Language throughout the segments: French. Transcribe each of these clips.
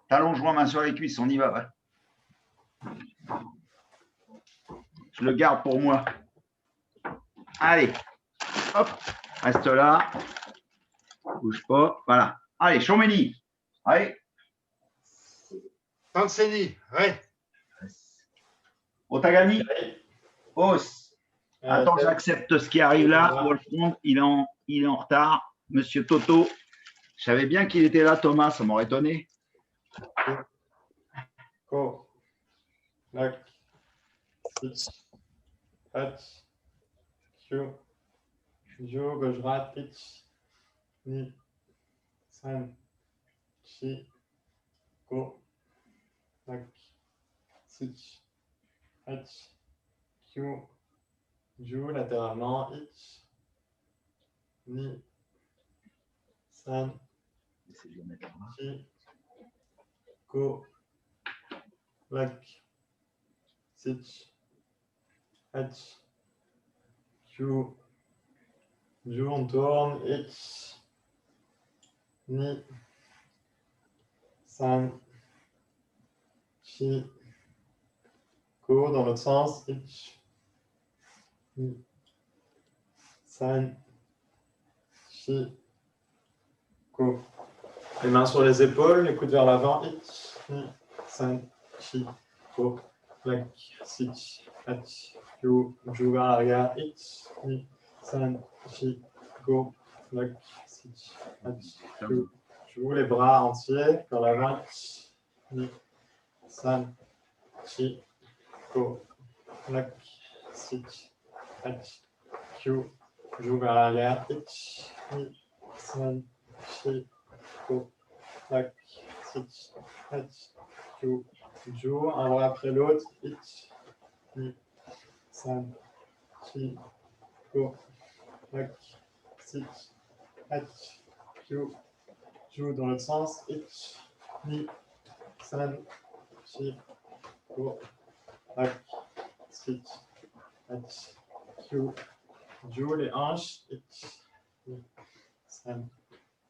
Talon joint, main sur les cuisses, on y va. Ouais. Je le garde pour moi. Allez, hop, reste là. Bouge pas. Voilà. Allez, Chomeni. Allez. Tanseni, ouais. Otagami. Os. Attends, j'accepte ce qui arrive là. Wolfgang, il est en retard. Monsieur Toto. Je savais bien qu'il était là, Thomas, ça m'aurait étonné. Go. Lock. Switch. Touch. Q. Jo, gauche, droite, pitch. Ni. San. Chi. Go. Lock. Switch. Touch. Q. Jo, latéralement, hitch. Ni. San. Chi. Go. Lock. Switch. Touch. Q. Jo, on tourne, hitch. Ni. San. Chi. Go dans l'autre sens, hitch. Ni. San. Chi. Go. Les mains sur les épaules, les coudes vers l'avant, hitch. Ni. San. Chi. Go. Black. Switch. Hatch. Q. Joue vers l'arrière, hitch. Ni. San. Chi. Go. Black. Switch. Hatch. Q. Joue les bras entiers vers l'avant, hitch. Ni. San. Chi. Go. Black. Switch. Hatch. Q. Joue vers l'arrière, hitch. Ni. San. Chi. Go. Black. Switch. Hatch. Q. Joue un bras après l'autre, hitch. Ni. San. Chi. Go. Black. Switch. Hatch. Q. Joue dans l'autre sens, hitch. Ni. San. Chi. Go. Black. Switch. Hatch. Q. Joue les hanches, hitch. Ni. San.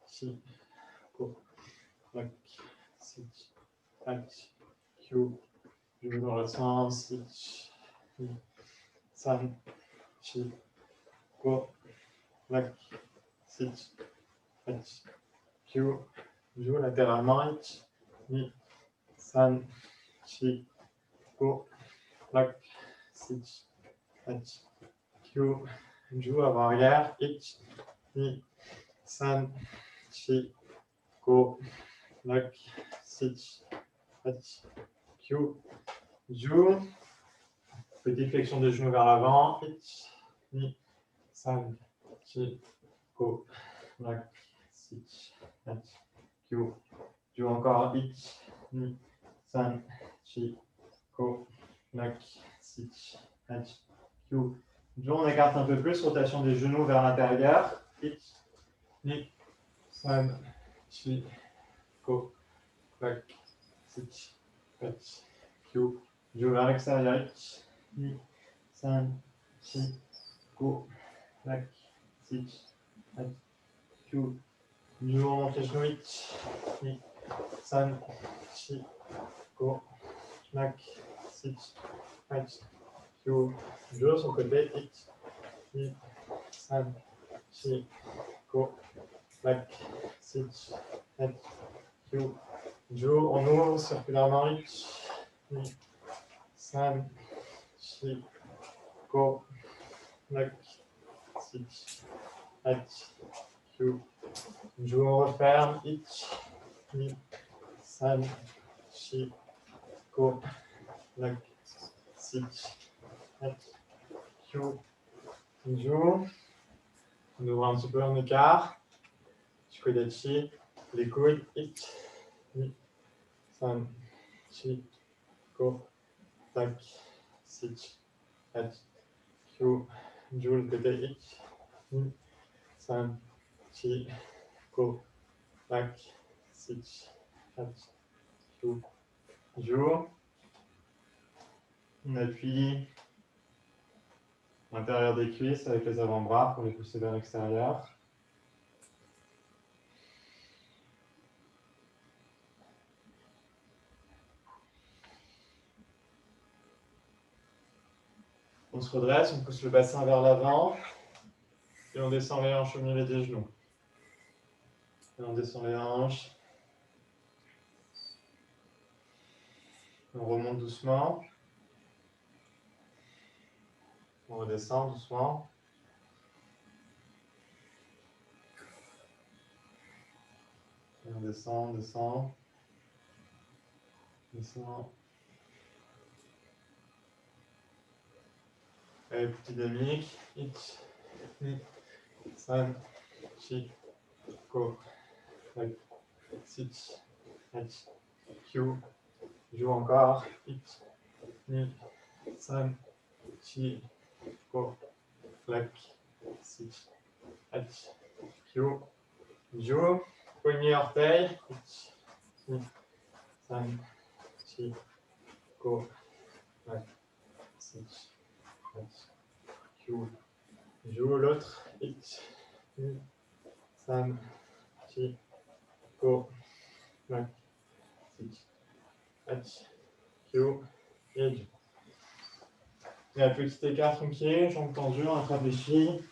Chi. Go. Black. Switch. Hatch. Q. Joue dans le sens, hitch. Ni. San. Chi. Go. Black. Switch. Hatch. Q. Joue latéralement, hitch. Ni. San. Chi. Go. Black. Switch. Hatch. Q. Joue avant-arrière, hitch. Ni. San. Chi. Go. Black. Switch. Hatch. Q. Joue. Petite flexion des genoux vers l'avant, hitch. Ni. San. Chi. Go. Black. Switch. Hatch. Q. Joue encore, hitch. Ni. San. Chi. Go. Black. Switch. Hatch. Q. Joue, on écarte un peu plus, rotation des genoux vers l'intérieur, hitch. Ni. San. Chi. Go. Black. Switch. Hatch. Q. Joue vers l'extérieur, hitch. Ni. San. Chi. Go. Black. Switch. Hatch. Q. Joue, on monte les genoux, hitch. Ni. San. Chi. Go. Black. Switch. Hatch. Q. Joue son côté, hitch. Ni. San. Chi. Go. Black. Switch. Hatch. Q. Joue, on ouvre circulairement, hitch. Ni. San. Chi. Go. Black. Switch. Hatch. Q. Joue, on referme, hitch. Ni. San. Chi. Go. Black. Switch. Hatch. Q. Joue. On ouvre un petit peu en écart. Shikodachi. Les coudes, hitch. Ni. San. Chi. Go. Black. Switch. Hatch. Q. Joue le côté hitch. Ni. San. Chi. Go. Black. Switch. Hatch. Q. Joue. On appuie l'intérieur des cuisses avec les avant-bras pour les pousser vers l'extérieur. On se redresse, on pousse le bassin vers l'avant. Et on descend les hanches au milieu des genoux. Et on descend les hanches. On remonte doucement. On redescend doucement. Et on descend, descend. Descend. Allez, petite dynamique. 1, 2, 3, 4, 5, 6, 7, 8. Joue encore. 1, 2, 3, 4, 5, 6, 7, 8. Joue. Poignet orteil. 1, 2, 3, 4, 5, 6, 7, 8. Joue l'autre. 1, 2, 3, 4, 5, 6, 7, 8. Et joue. Et un petit écart tranquille, jambes tendues, on attrape les chevilles.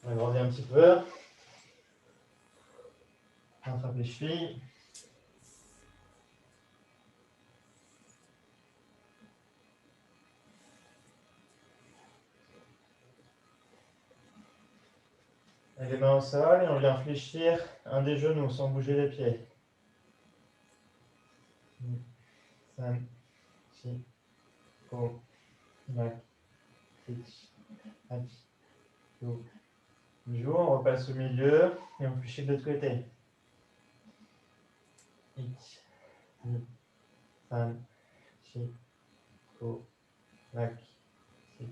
On agrandit un petit peu. On attrape les chevilles. Et les mains au sol et on vient fléchir un des genoux sans bouger les pieds. 5, 6, 7, 8. Joue, on repasse au milieu et on fléchit de l'autre côté. 1, 2, 3, 4, 5, 6,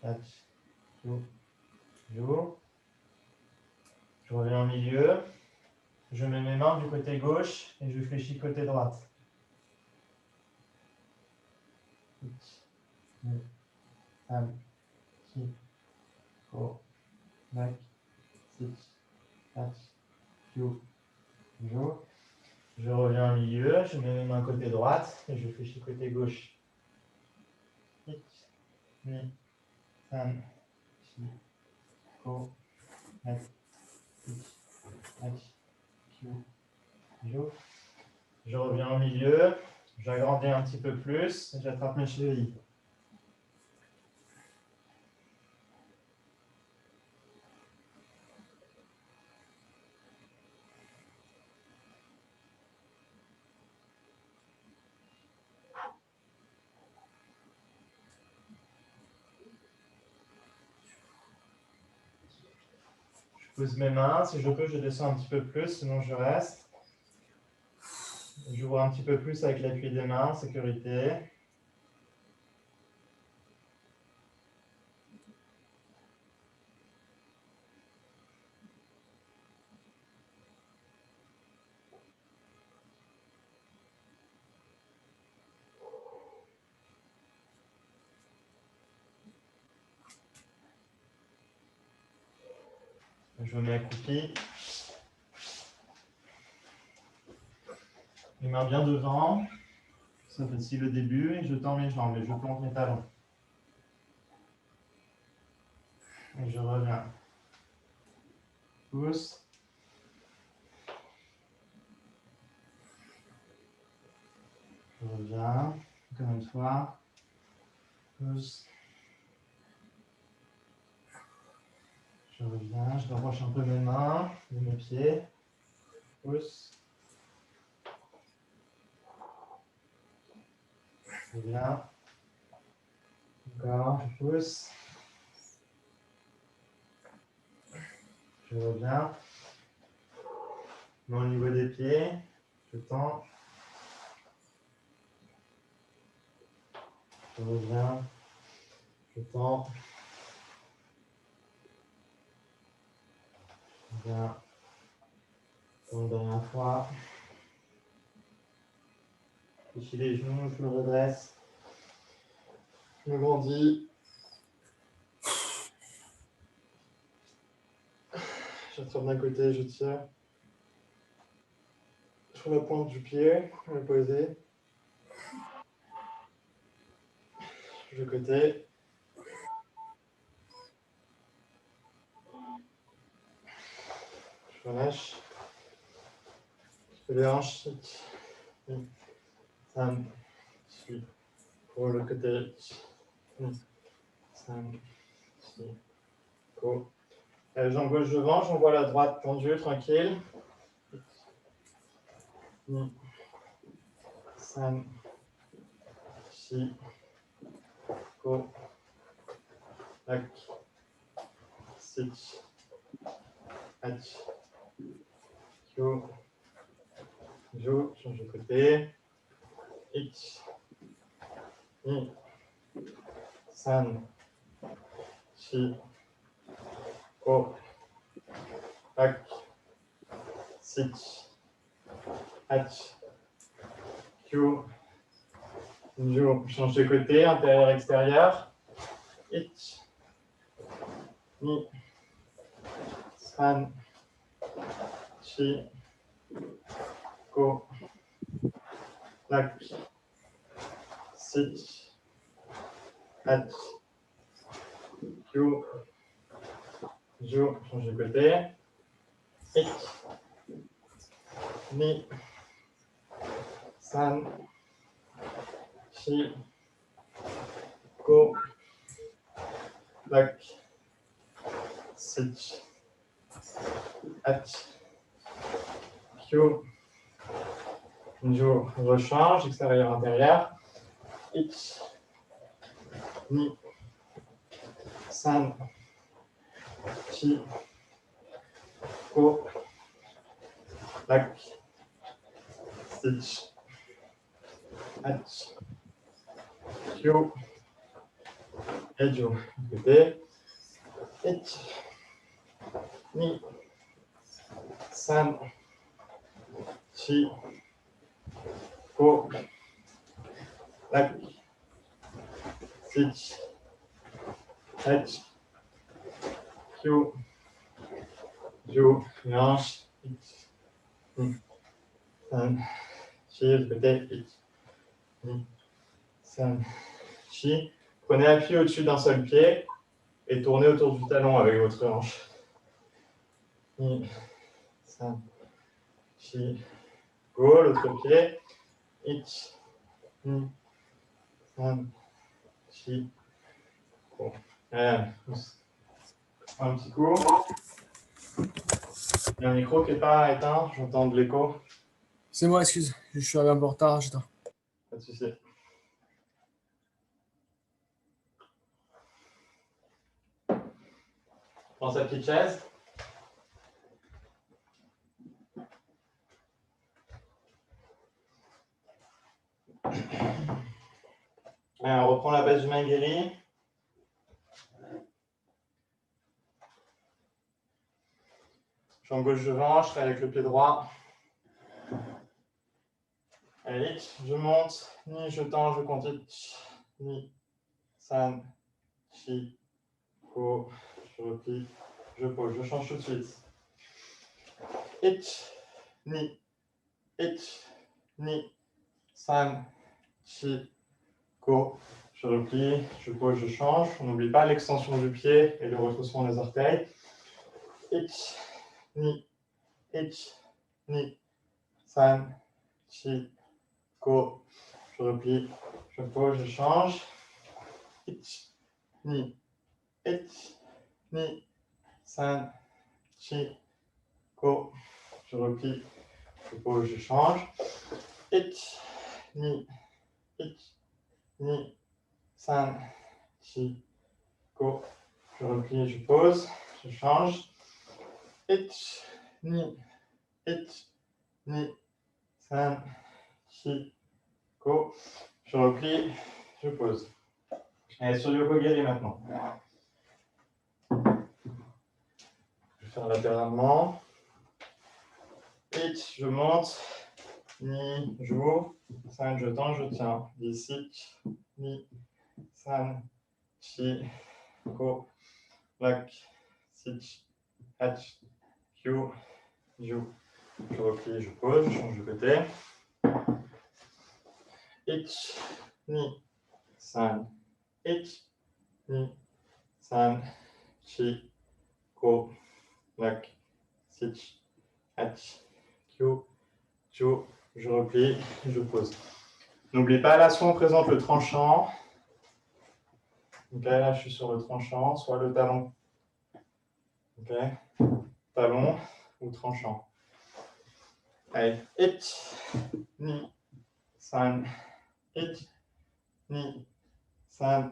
7, 8. Joue. Je reviens au milieu. Je mets mes mains du côté gauche et je fléchis côté droite. 1, 2, 3, 4, 5, 6, 7, 8. Joue. Je reviens au milieu, je mets mes mains côté droite et je fléchis côté gauche. 1, 2, 3, 4, 5, 6, 7, 8. Joue. Je reviens au milieu, j'agrandis un petit peu plus et j'attrape mes chevilles. Je pose mes mains, si je peux, je descends un petit peu plus, sinon je reste. J'ouvre un petit peu plus avec l'appui des mains, sécurité. Je me mets accroupi. Les mains bien devant. Ça fait ici le début et je tends mes jambes et je plante mes talons. Et je reviens. Pousse. Je reviens. Encore une fois. Pousse. Je reviens. Je rapproche un peu mes mains de mes pieds. Pousse. Je reviens. Encore. Je pousse. Je reviens. Au niveau des pieds. Je tends. Je reviens. Je tends. Je reviens. Pour la dernière fois. Fléchis les genoux, je me redresse. Je me grandis. J'attrape d'un côté, je tire. Je prends la pointe du pied, je vais me poser. Je côté. Je relâche. Je fais les hanches. 5, 6. Pour le côté. 5, 6. Go. Jambe gauche devant, j'envoie la droite tendue, tranquille. 5, 6. Go. Tac. 6. 8. Go. Jo, change de côté. 1, 2, 3, 4, go. Tac. 6, 8, go. Jo, change de côté, intérieur, extérieur. 1, 2, 3, 4, go. Tac. 6, 8, go. Jo, change de côté. 1, 2, 3, 4, go. Tac. 6, 8, go. Jo, rechange, extérieur, intérieur. 1, 2, 3, 4, go. Tac. 6, 8, go. Et Jo, côté. 1, 2, 3, 4, go. Tac. 6, 8, go. Jo, hanche. 1, 2, 3, 4, côté. 1, 2, 3, 4. Prenez appui au-dessus d'un seul pied et tournez autour du talon avec votre hanche. 1, 2, 3, 4. Go, l'autre pied. 1, 2, 3, 4. Go. Un petit coup. Il y a un micro qui n'est pas éteint, j'entends de l'écho. C'est moi, excuse, je suis arrivé un peu en retard, j'éteins. Pas de souci. Prends sa petite chaise. On reprend la base du Main-Guéri. Jambe gauche devant, je travaille avec le pied droit. Allez, je monte, ni je tends, je continue. Ni, san, chi, go, je replie, je pose, je change tout de suite. Ni, ni, san, chi, go, je replie, je pose, je change. On n'oublie pas l'extension du pied et le retroussement des orteils. Ni, san, chi, go, je replie, je pose, je change. Ni, san, chi, go, je replie, je pose, je change. Ni, san, chi, go, je replie, je pose, je change. Ni, san, chi, go, je replie, je pose. Allez, sur le Yoko-Guéri maintenant. Je vais faire latéralement. Je monte. ni, j'ouvre, san, je tends, je tiens, di, sich, ni, san, chi, ko, lak, sich, hach, kyu, ju. Je replie, je pose, je change de côté. Ich, ni, san, ich, ni, san, chi, ko, lak, sich, hach, kyu, ju. Je replie, je pose. N'oublie pas, là, soit on présente le tranchant. Ok, là, je suis sur le tranchant, soit le talon. Ok, talon ou tranchant. Allez, ich, ni, san, ich, ni, san,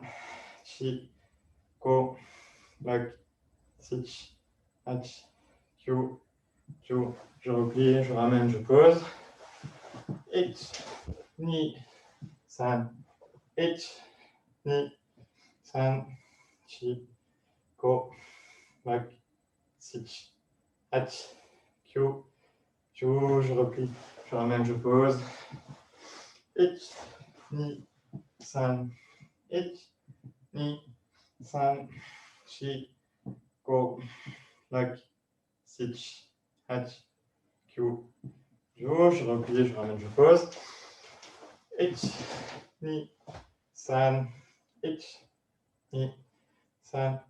chi, ko, lak, sich, hach, kyu, ju. Je replie, je ramène, je pose. Ich, ni, san, ich, ni, san, chi, ko, lak, sich, hach, kyu, ju. Je replie, je ramène, je pose. Ich, ni, san, ich, ni, san, chi, ko, lak, sich, hach, kyu, ju. Je replie, je ramène, je pose. Ich, ni, san, ich, ni, san,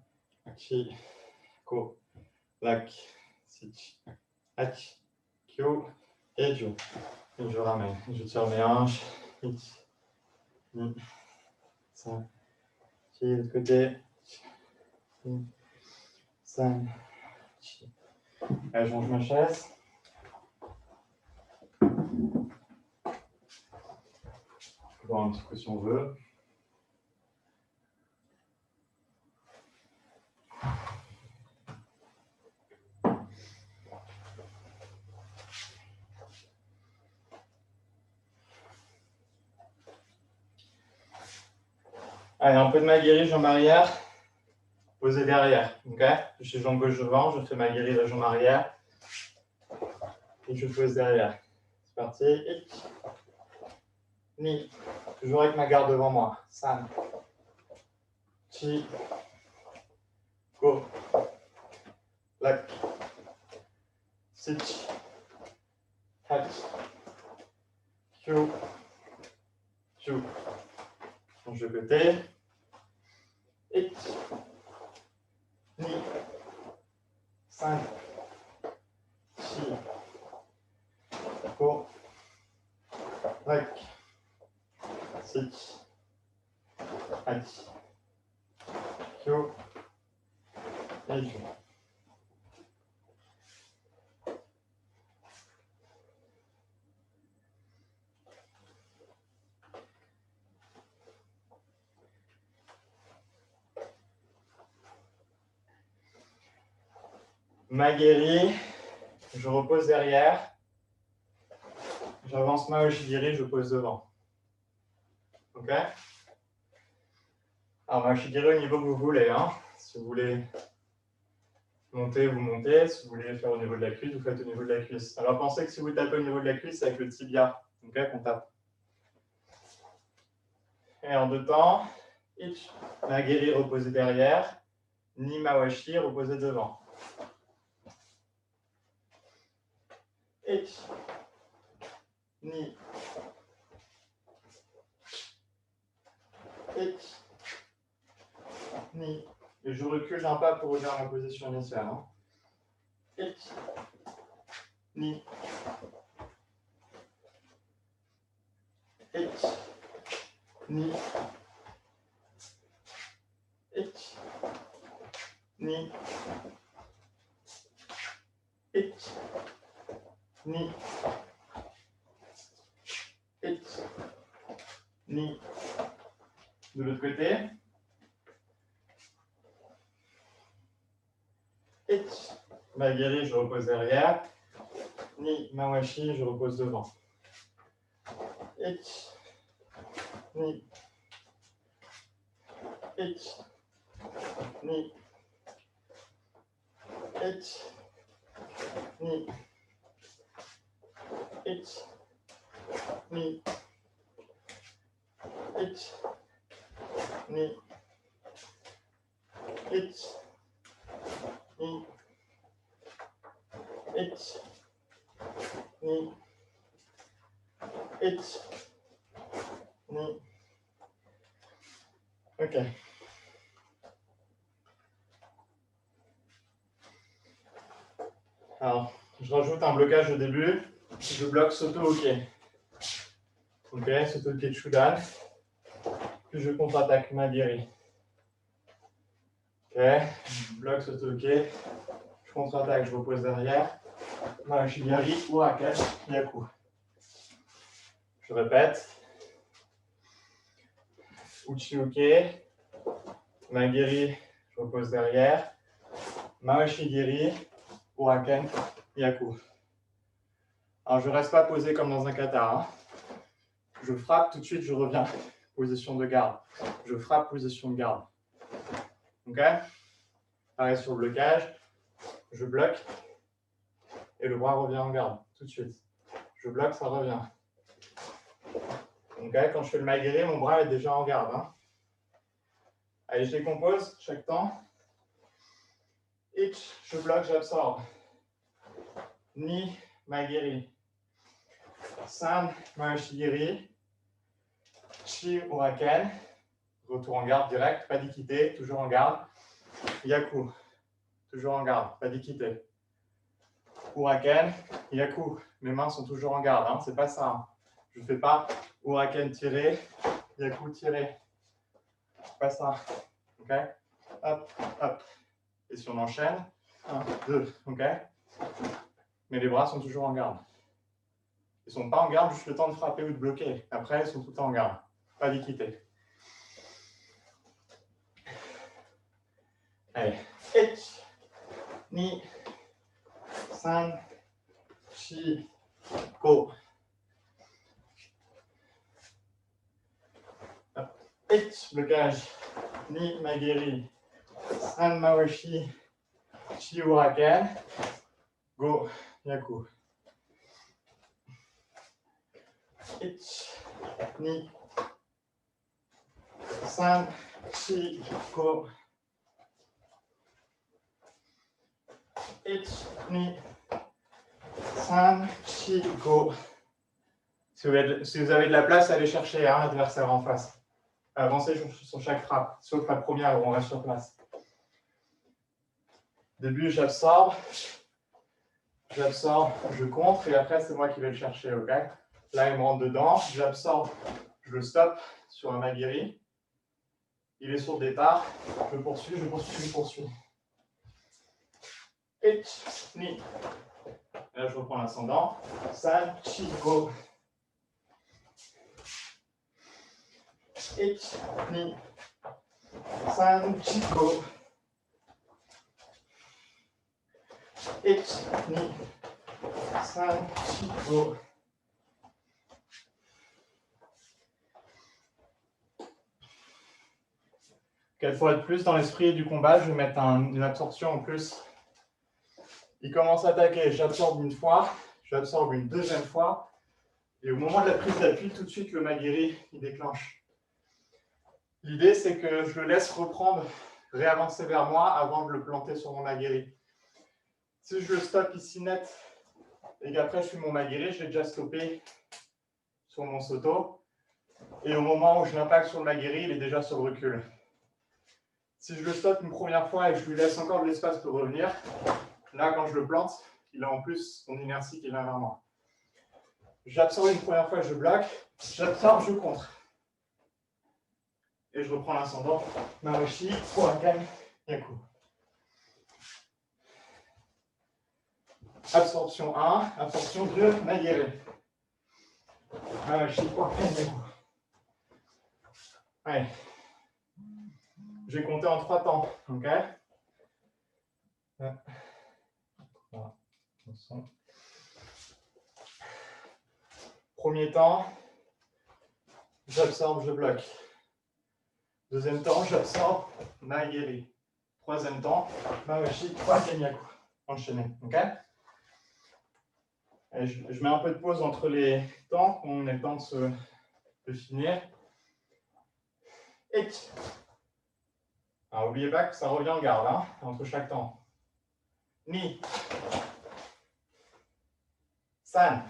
chi, ko, lak, sich, hach, kyu, et ju. Et je ramène. Je tire mes hanches. Ich, ni, san, chi, de l'autre côté. Ni, san, chi. Allez, je range ma chaise. On peut voir un petit peu si on veut. Allez, un peu de ma-guéri, jambe arrière, posé derrière. Ok, je suis jambe gauche devant, je fais ma-guéri, la jambe arrière. Et je pose derrière. C'est parti. Ich, ni, toujours avec ma garde devant moi. San, chi, ko, lak, sich, hach, kyu, ju. Change de côté. Ich, ni, san, chi, ko, lak, sich, hach, kyu, et ju. Ma-guéri, je repose derrière. J'avance ma oshigiri, je pose devant. Ok? Alors, ma oshigiri au niveau que vous voulez. Hein. Si vous voulez monter, vous montez. Si vous voulez faire au niveau de la cuisse, vous faites au niveau de la cuisse. Alors, pensez que si vous tapez au niveau de la cuisse, c'est avec le tibia. Ok, qu'on tape. Et en deux temps, ich, ma-guéri reposé derrière. Ni mawashi reposé devant. Ich, ni, ich, ni. Et je recule d'un pas pour revenir à ma position initiale. Hein. Ich, ni, ich, ni, ich, ni, ich, ni, ich, ni. De l'autre côté. Ich, ma-guéri, je repose derrière. Ni, mawashi, je repose devant. Ich, ni, ich, ni, ich, ni, ich, ni, ich, ni, ich, ni, ich, ni, ich, ni. Ok. Alors, je rajoute un blocage au début. Je bloque Soto-Ok. Ok, Soto-Ok de Shudan. Puis je contre-attaque Magiri. Ok, je bloque Soto-Ok. Je contre-attaque, je repose derrière. Mahashigiri, Uraken, Yaku. Je répète. Uchi-Ok. Magiri, je repose derrière. Mahashigiri, Uraken, Yaku. Alors, je ne reste pas posé comme dans un kata. Hein. Je frappe, tout de suite, je reviens. Position de garde. Je frappe, position de garde. Ok? Pareil sur le blocage. Je bloque. Et le bras revient en garde, tout de suite. Je bloque, ça revient. Ok? Quand je fais le magiri, mon bras est déjà en garde. Hein. Allez, je décompose chaque temps. Ich, je bloque, j'absorbe. Ni, magiri. San, mahashigiri. Chi, uraken. Retour en garde direct, pas d'ikité, toujours en garde. Yaku, toujours en garde, pas d'ikité. Uraken, Yaku, mes mains sont toujours en garde, hein, c'est pas ça. Hein. Je ne fais pas Uraken tiré, Yaku tiré. C'est pas ça. Ok? Hop, hop. Et si on enchaîne, 1, 2, ok? Mais les bras sont toujours en garde. Ils ne sont pas en garde juste le temps de frapper ou de bloquer. Après, ils sont tout le temps en garde. Pas d'ikité. Allez. Ich, ni, san, chi, go. Ich, blocage. Ni, magiri. San, mawashi. Chi, uraken. Go, yaku. Ich, ni, san, chi, go. Ich, ni, san, chi, go. Si vous avez de la place, allez chercher l'adversaire en face. Avancez sur chaque frappe, sauf la première où on reste sur place. Début, j'absorbe, je contre, et après, c'est moi qui vais le chercher, ok? Là, il me rentre dedans, j'absorbe, je le stoppe sur un magiri. Il est sur le départ, je poursuis. Ich, ni. Là, je reprends l'ascendant. San, chi, go. Ich, ni. San, chi, go. Ich, ni. San, chi, go. Quatre fois de plus dans l'esprit du combat, je vais mettre une absorption en plus. Il commence à attaquer, j'absorbe une fois, j'absorbe une deuxième fois, et au moment de la prise d'appui, tout de suite le magiri il déclenche. L'idée c'est que je le laisse reprendre, réavancer vers moi avant de le planter sur mon magiri. Si je le stoppe ici net et qu'après je fais mon magiri, je l'ai déjà stoppé sur mon soto, et au moment où je l'impacte sur le magiri, il est déjà sur le recul. Si je le stoppe une première fois et que je lui laisse encore de l'espace pour revenir, là, quand je le plante, il a en plus son inertie qui vient vers moi. J'absorbe une première fois, je bloque. J'absorbe, je contre. Et je reprends l'ascendant. Mawashi, Uraken, Yaku. Absorption 1, absorption 2, magiri. Mawashi, Uraken, Yaku. Allez. Je vais compter en 3 temps. Ok? Premier temps, j'absorbe, je bloque. Deuxième temps, j'absorbe, magiri. Troisième temps, mawashi, Uraken, Yaku. Enchaîné. Ok? Et je mets un peu de pause entre les temps, on ait le temps de finir. Et alors, n'oubliez pas que ça revient en garde, hein, entre chaque temps. Ni. San.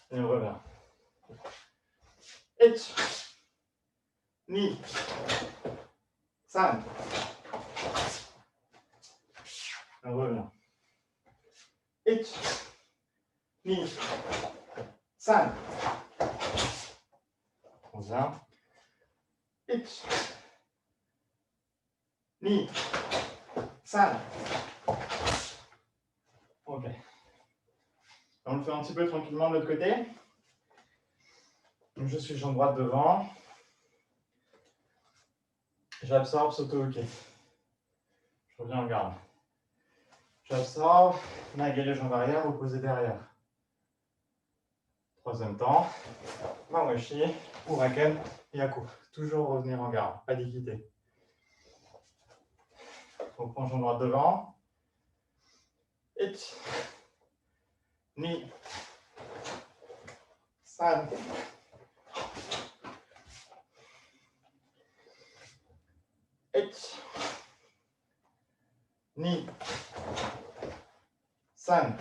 Et on revient. Et. Ni. San. Et on revient. Et. Ni. San. On revient. Et. Ni. San. Ok. On le fait un petit peu tranquillement de l'autre côté. Donc je suis jambe droite devant. J'absorbe, sauto-ok. Je reviens en garde. J'absorbe, nagere jambe arrière, opposé derrière. Troisième temps. Mawashi, Uraken, Yaku. Toujours revenir en garde, pas d'équité. On prend jambe droite devant. Et. Ni. San. Et. Ni. San.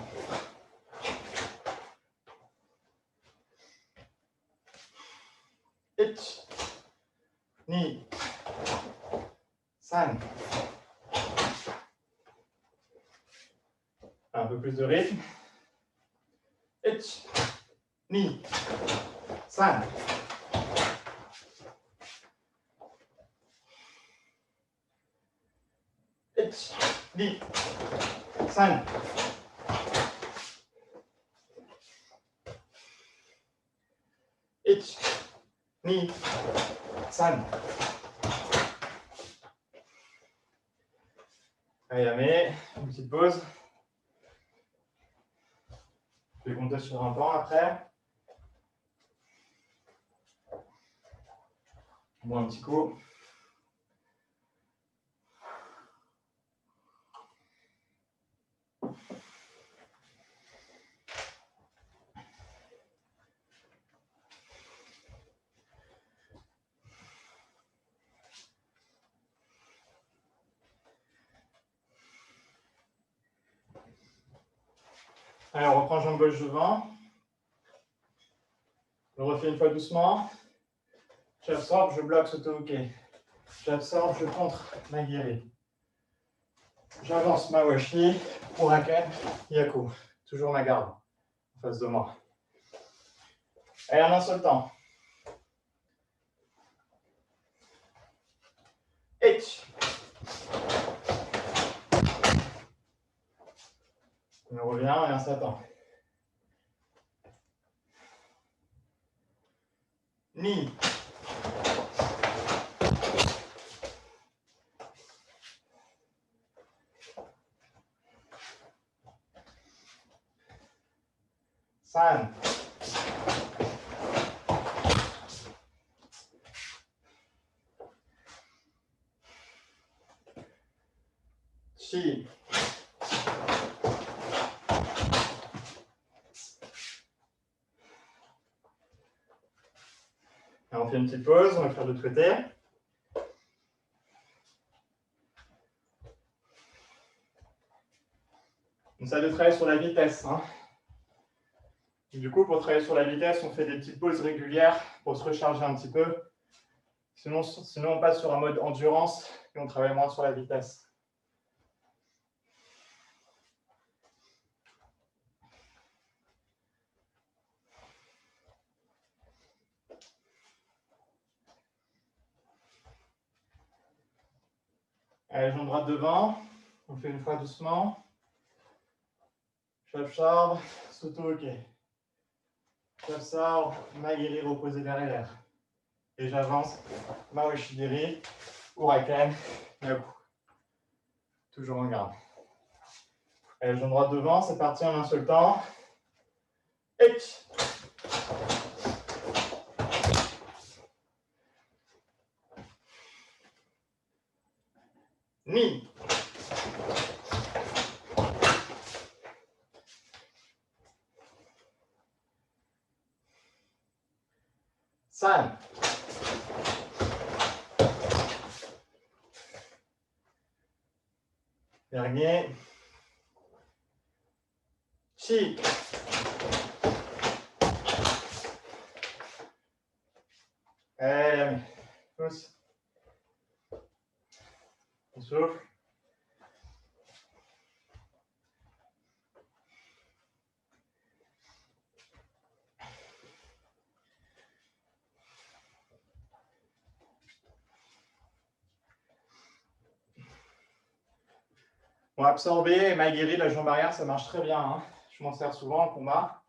Et. Ni. San. Un peu plus de rythme. Et. Ni. San. Et. Ni. San. Et. Ni. San. Ayame, une petite pause. Je vais compter sur un temps après. Bon, un petit coup. Allez, on reprend jambe gauche devant. Je refais une fois doucement. J'absorbe, je bloque, sauto-ok. J'absorbe, je contre, nagiri. J'avance, mawashi, Uraken, Yaku. Toujours ma garde en face de moi. Et en un seul temps. Et. On revient et on s'attend. Ni. San. Chi. Et on fait une petite pause, on va faire de l'autre côté. On essaie de travailler sur la vitesse. Hein. Du coup, pour travailler sur la vitesse, on fait des petites pauses régulières pour se recharger un petit peu. Sinon, on passe sur un mode endurance et on travaille moins sur la vitesse. Allez, jambe droite devant. On fait une fois doucement. J'absorbe, sauto-ok. J'absorbe, nagiri, reposé derrière. Et j'avance, mawashi-diri, Uraken, Yaku. Toujours en garde. Allez, jambe droite devant, c'est parti en un seul temps. Et. Ni. 3, dernier, 4, pousse, on souffle. Bon, absorber et Maguire, la jambe arrière, ça marche très bien. Hein. Je m'en sers souvent en combat.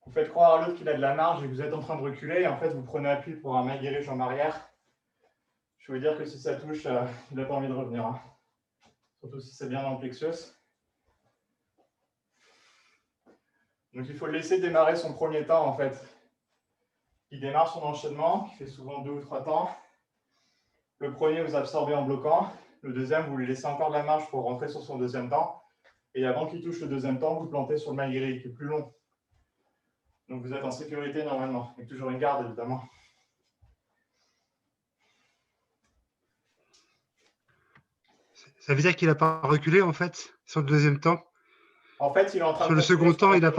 Vous faites croire à l'autre qu'il a de la marge et que vous êtes en train de reculer. Et en fait, vous prenez appui pour un Maguire, jambe arrière. Je veux dire que si ça touche, il n'a pas envie de revenir. Hein. Surtout si c'est bien dans le plexus. Donc, il faut le laisser démarrer son premier temps, en fait. Il démarre son enchaînement, qui fait souvent 2 ou 3 temps. Le premier, vous absorbez en bloquant. Le deuxième, vous lui laissez encore de la marge pour rentrer sur son deuxième temps. Et avant qu'il touche le deuxième temps, vous plantez sur le Maguire, qui est plus long. Donc, vous êtes en sécurité normalement. Avec toujours une garde, évidemment. Ça veut dire qu'il n'a pas reculé, en fait, sur le deuxième temps? En fait, il est en train sur de le second temps, il n'a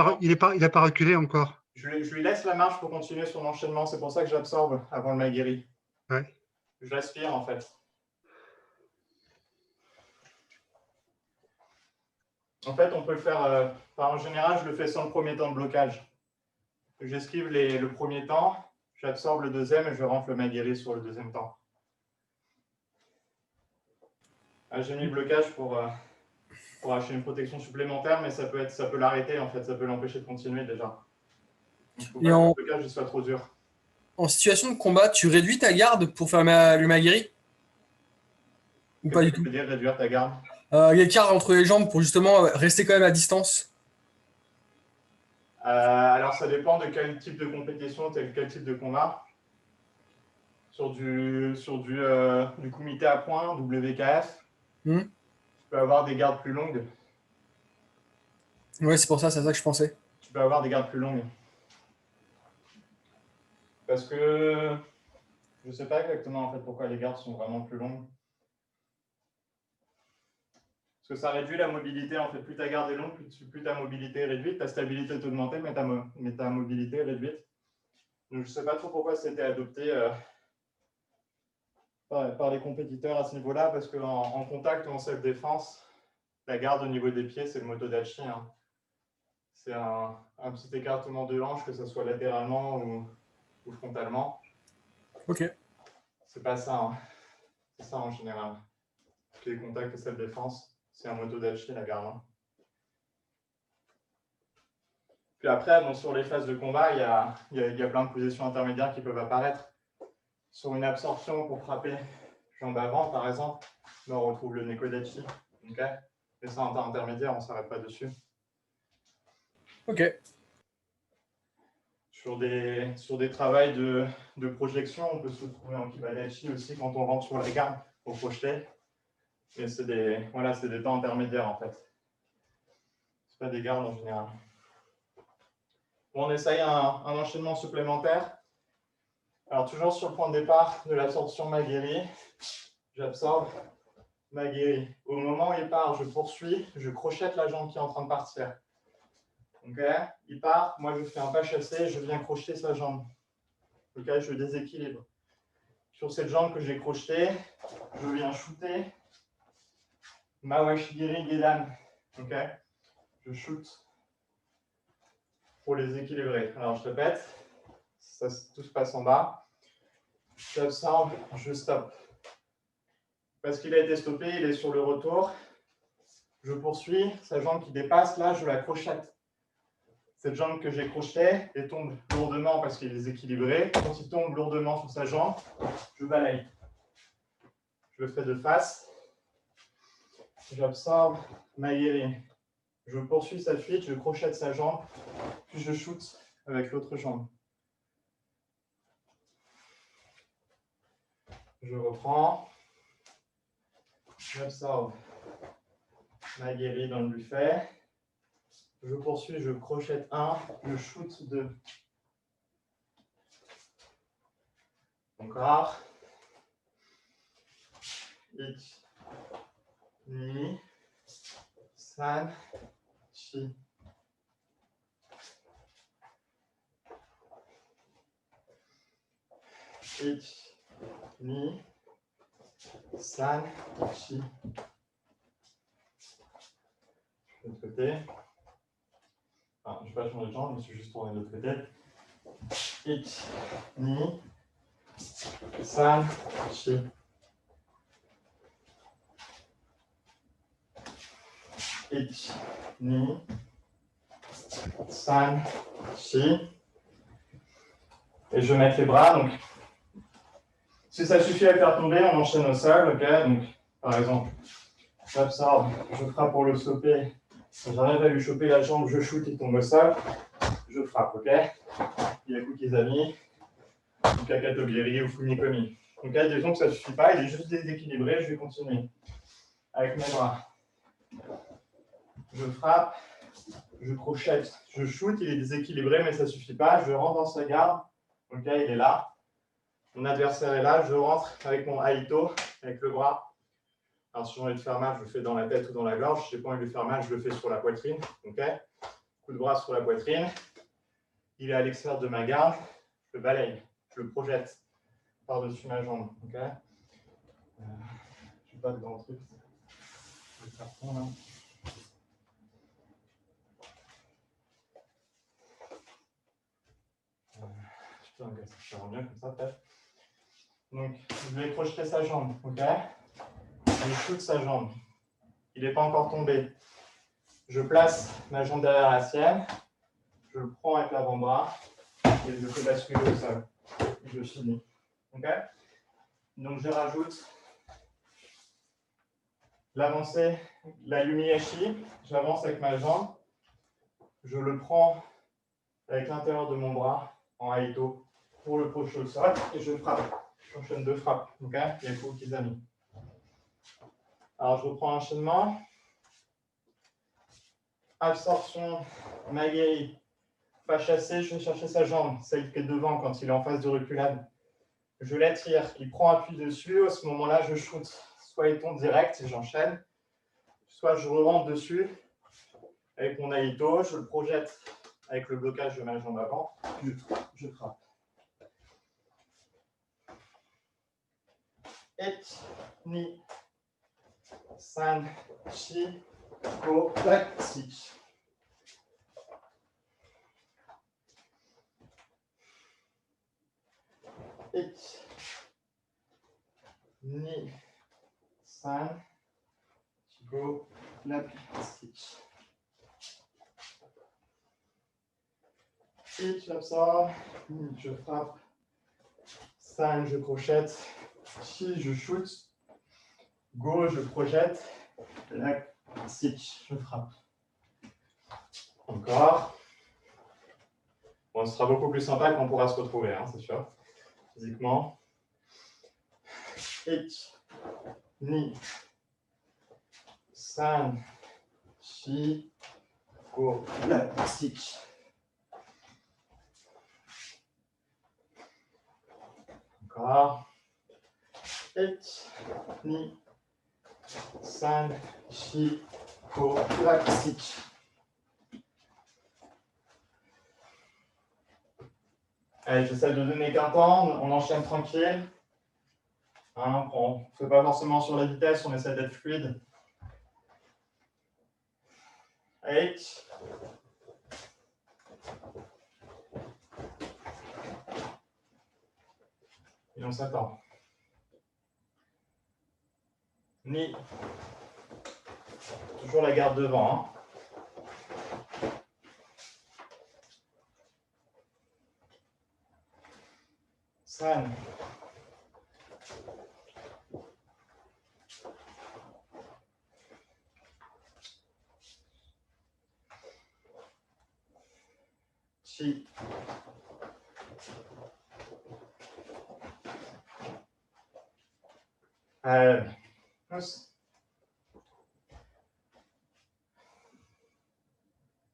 pas reculé encore. Je lui laisse la marge pour continuer son enchaînement. C'est pour ça que j'absorbe avant le Maguire. Ouais. Je l'aspire, en fait. En fait, on peut le faire... en général, je le fais sans le premier temps de blocage. J'esquive le premier temps, j'absorbe le deuxième et je rentre le Maguire sur le deuxième temps. J'ai mis le blocage pour acheter une protection supplémentaire, mais ça peut l'arrêter, en fait. Ça peut l'empêcher de continuer, déjà. Il ne faut pas que le blocage soit trop dur. En situation de combat, tu réduis ta garde pour faire le Maguire? Ou pas du tout? Tu veux dire réduire ta garde? L'écart entre les jambes pour justement rester quand même à distance. Alors, ça dépend de quel type de compétition, quel type de combat. Sur du kumité à points, WKF, tu peux avoir des gardes plus longues. Ouais, c'est pour ça, c'est ça que je pensais. Tu peux avoir des gardes plus longues. Parce que je ne sais pas exactement en fait pourquoi les gardes sont vraiment plus longues. Parce que ça réduit la mobilité. En fait, plus ta garde est longue, plus ta mobilité est réduite. Ta stabilité est augmentée, mais ta mobilité est réduite. Donc, je ne sais pas trop pourquoi c'était adopté par les compétiteurs à ce niveau-là, parce qu'en contact ou en self-défense, la garde au niveau des pieds, c'est le motodachi. Hein. C'est un petit écartement de l'ange, que ce soit latéralement ou frontalement. Ok. C'est pas ça. Hein. C'est ça en général. Les contacts et self-défense. C'est un motodachi, la garde. Hein. Puis après, bon, sur les phases de combat, il y a plein de positions intermédiaires qui peuvent apparaître. Sur une absorption pour frapper jambe avant, par exemple, là, on retrouve le nekodachi. Okay. Mais ça, en temps intermédiaire, on ne s'arrête pas dessus. Ok. Sur des travails de projection, on peut se trouver en kibadachi aussi quand on rentre sur la garde pour projeter. Mais c'est des temps intermédiaires en fait. Ce pas des gardes en général. Bon, on essaye un enchaînement supplémentaire. Alors toujours sur le point de départ de l'absorption Maguire, j'absorbe Maguire. Au moment où il part, je poursuis, je crochette la jambe qui est en train de partir. Okay. Il part, moi je fais un pas chassé, je viens crocheter sa jambe. Okay. Je déséquilibre. Sur cette jambe que j'ai crochetée, je viens shooter Mawashigiri Gedan. Okay. Je shoot pour les équilibrer. Alors je répète, tout se passe en bas. J'absorbe, je stoppe. Parce qu'il a été stoppé, il est sur le retour. Je poursuis, sa jambe qui dépasse, là je la crochette. Cette jambe que j'ai crochetée, elle tombe lourdement parce qu'il est déséquilibré. Quand il tombe lourdement sur sa jambe, je balaye. Je le fais de face. J'absorbe Maguire. Je poursuis sa fuite, je crochette sa jambe, puis je shoot avec l'autre jambe. Je reprends. J'absorbe Maguire dans le buffet. Je poursuis, je crochette 1, je shoot 2. Encore. Ich, ni, san, chi. Ich, ni, san, chi. De l'autre côté. Ah, je ne vais pas changer de jambe, je me suis juste tourné de l'autre côté. Ich, ni, san, chi. Ich, ni, san, chi. Et je vais mettre les bras. Donc, si ça suffit à le faire tomber, on enchaîne au sol. Ok. Donc, par exemple, j'absorbe, je frappe pour le stopper. J'arrive à lui choper la jambe, je shoot, il tombe au sol. Je frappe. Ok. Yaku Kizami, ou Kakatogiri ou Fumikomi. Donc là, disons que ça ne suffit pas, il est juste déséquilibré, je vais continuer. Avec mes bras. Je frappe, je crochette, je shoot, il est déséquilibré, mais ça ne suffit pas. Je rentre dans sa garde. Donc là, il est là. Mon adversaire est là. Je rentre avec mon Aito, avec le bras. Alors, si j'ai envie de faire mal, je le fais dans la tête ou dans la gorge. Si je n'ai pas envie de le faire mal, je le fais sur la poitrine. Ok. Coup de bras sur la poitrine. Il est à l'extérieur de ma garde. Je le balaye, je le projette par-dessus ma jambe. Ok. Je ne pas de grand truc. Le carton là. Putain, ça rend bien comme ça, peut-être. Donc, je vais projeter sa jambe. Ok. Je shoot sa jambe. Il n'est pas encore tombé. Je place ma jambe derrière la sienne. Je le prends avec l'avant-bras et je fais basculer au sol. Et je finis. Ok. Donc, je rajoute l'avancée, la yumiyashi. J'avance avec ma jambe. Je le prends avec l'intérieur de mon bras en Aito pour le projeter au sol et je frappe. J'enchaîne deux frappes. Ok. Yaku Kizami. Alors, je reprends l'enchaînement. Absorption, Mageri. Pas chasser, je vais chercher sa jambe, celle qui est devant quand il est en phase de reculade. Je l'étire, il prend appui dessus. À ce moment-là, je shoot. Soit il tombe direct et j'enchaîne, soit je rentre dessus avec mon Aito, je le projette avec le blocage de ma jambe avant, je frappe. Et, ni, san, chi, go, tac, switch. Et, ni, san, go, clap, stitch. Et j'absorbe, je frappe, san, je crochette, chi, je shoot, go, je projette, clap, stitch, je frappe. Encore. Bon, ce sera beaucoup plus sympa quand on pourra se retrouver, hein, c'est sûr, physiquement. Et, ni, san, chi, go, clap, stitch. Encore. Et, ni, san, chi, go, clap, stitch. Allez, j'essaie de donner qu'un temps, on enchaîne tranquille. Hein, on ne fait pas forcément sur la vitesse, on essaie d'être fluide. Allez. Et on s'attend. Ni. Toujours la garde devant. Hein. San. Chi.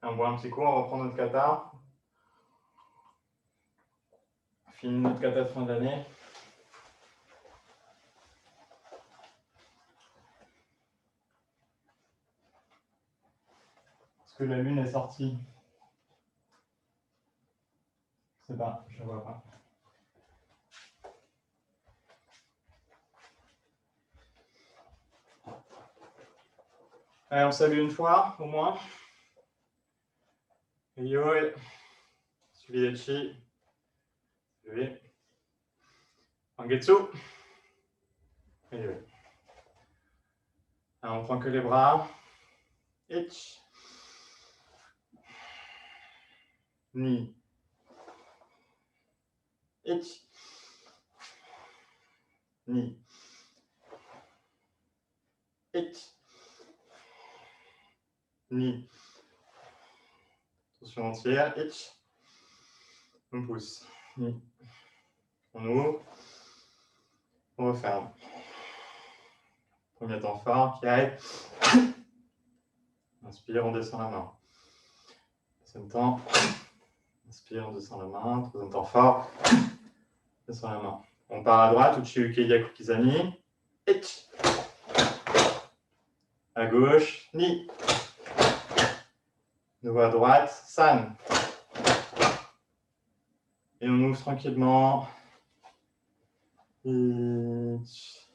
On boit un petit coup, on reprend notre kata. Fini notre kata de fin d'année. Est-ce que la lune est sortie? Je sais pas, je ne vois pas. Allez, on salue une fois, au moins. Yoi. Suivi d'Echi. Suivi. Angetsu. Yoi. Alors, on prend que les bras. Ich. Ni. Ich. Ni. Ich. Ni. Attention entière. Ich. On pousse. Ni. On ouvre. On referme. Premier temps fort qui arrive. Inspire, on descend la main. Deuxième temps. Inspire, on descend la main. Troisième temps fort. Descend la main. On part à droite. Uchi-uke Yaku Kizami. Ich. À gauche. Ni. Nouveau à droite. San. Et on ouvre tranquillement. Ich.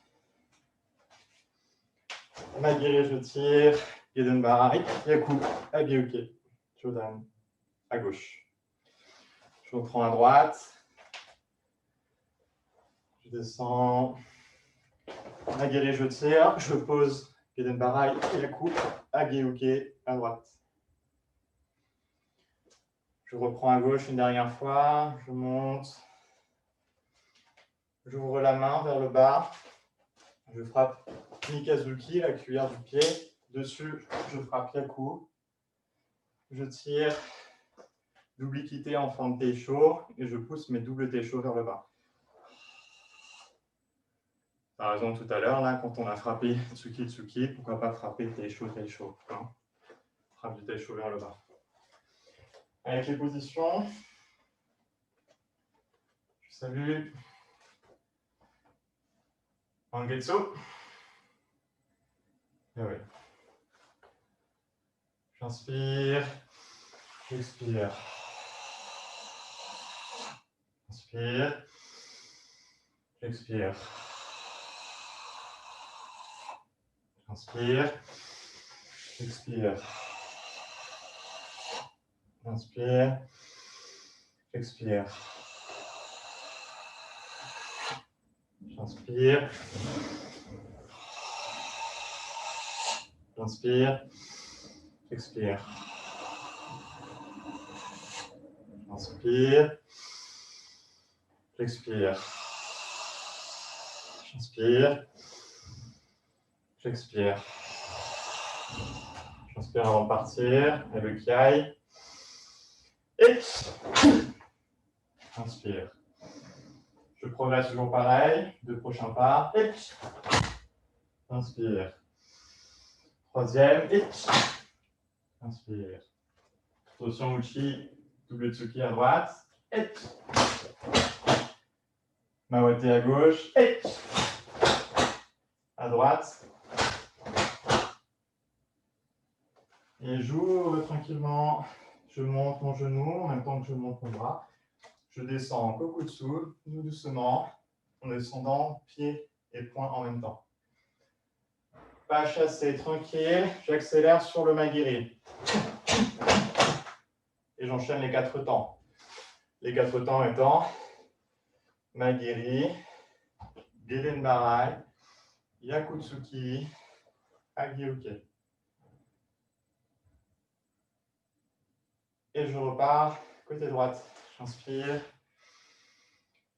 Magiri, je tire. Geden Barai. Yaku. Ageuke. Chodan. À gauche. Je reprends à droite. Je descends. Magiri, je tire. Je pose. Geden Barai. Yaku. Ageuke. À droite. Je reprends à gauche une dernière fois. Je monte. J'ouvre la main vers le bas. Je frappe Mikazuki, la cuillère du pied. Dessus, je frappe Yaku. Je tire. Double Ikité en forme Teisho. Et je pousse mes doubles Teisho vers le bas. Par exemple, tout à l'heure, là, quand on a frappé Tsuki-Tsuki, pourquoi pas frapper Teisho-Teisho, hein? Frappe du Teisho vers le bas. Avec les positions, je salue. Angetsu. Et oui. J'inspire. J'expire. Inspire. J'expire. Inspire. J'expire. Inspire. J'expire. J'inspire. J'inspire. J'expire. J'inspire. J'expire. J'inspire. J'expire. J'inspire avant de partir. Et le kiai. Et inspire. Je progresse toujours pareil. Deux prochains pas. Et inspire. Troisième. Et inspire. Attention Uchi. Double Tsuki à droite. Et Mawate à gauche. Et à droite. Et j'ouvre tranquillement. Je monte mon genou en même temps que je monte mon bras. Je descends en kokutsu, tout doucement, en descendant pied et poing en même temps. Pas chasser, tranquille. J'accélère sur le magiri. Et j'enchaîne les 4 temps. Les 4 temps étant magiri, Geden Barai, Yakutsuki, Ageuke. Et je repars côté droite. J'inspire,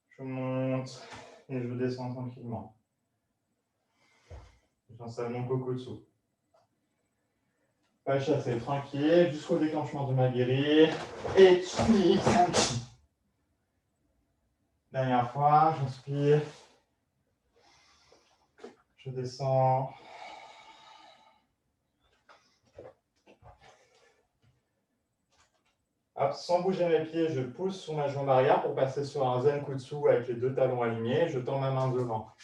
je monte et je descends tranquillement. J'installe mon kokutsu. Pas chasser, tranquille, jusqu'au déclenchement de magiri. Et tsuki. Dernière fois, j'inspire. Je descends. Hop, sans bouger mes pieds, je pousse sur ma jambe arrière pour passer sur un Zenkutsu avec les 2 talons alignés. Je tends ma main devant.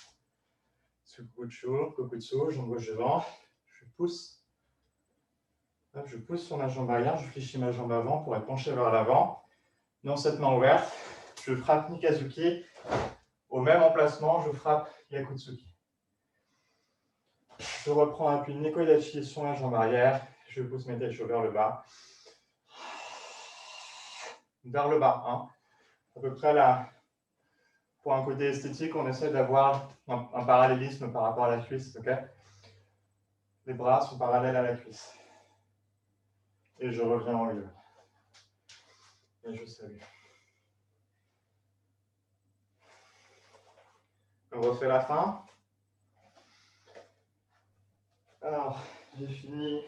Tsukutsu, Kokutsu, jambe gauche devant. Je pousse. Hop, je pousse sur ma jambe arrière, je fléchis ma jambe avant pour être penché vers l'avant. Dans cette main ouverte, je frappe Mikazuki. Au même emplacement, je frappe Yakutsuki. Je reprends appui Nikoidachi sur ma jambe arrière. Je pousse mes taisho vers le bas. Vers le bas. Hein. À peu près là. Pour un côté esthétique, on essaie d'avoir un parallélisme par rapport à la cuisse. Okay, les bras sont parallèles à la cuisse. Et je reviens en lieu. Et je salue. On refait la fin. Alors, j'ai fini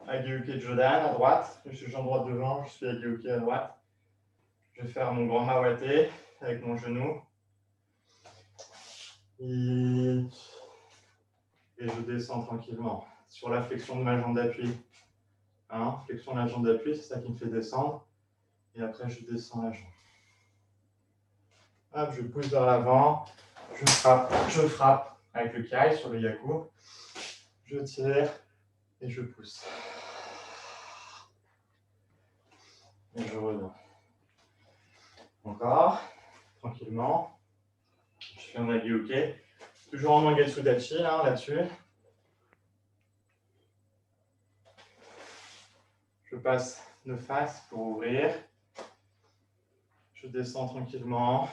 Ageuke Jodan à droite. Je suis jambe droite devant, je suis Ageuke à droite. Je vais faire mon grand Mawate avec mon genou. Et je descends tranquillement sur la flexion de ma jambe d'appui. Hein, flexion de la jambe d'appui, c'est ça qui me fait descendre. Et après, je descends la jambe. Hop, je pousse vers l'avant. Je frappe avec le kai sur le yaku. Je tire et je pousse. Et je reviens. Encore, tranquillement. Je fais un Ageuke. Toujours en Mangetsu Dachi, hein, là-dessus. Je passe de face pour ouvrir. Je descends tranquillement.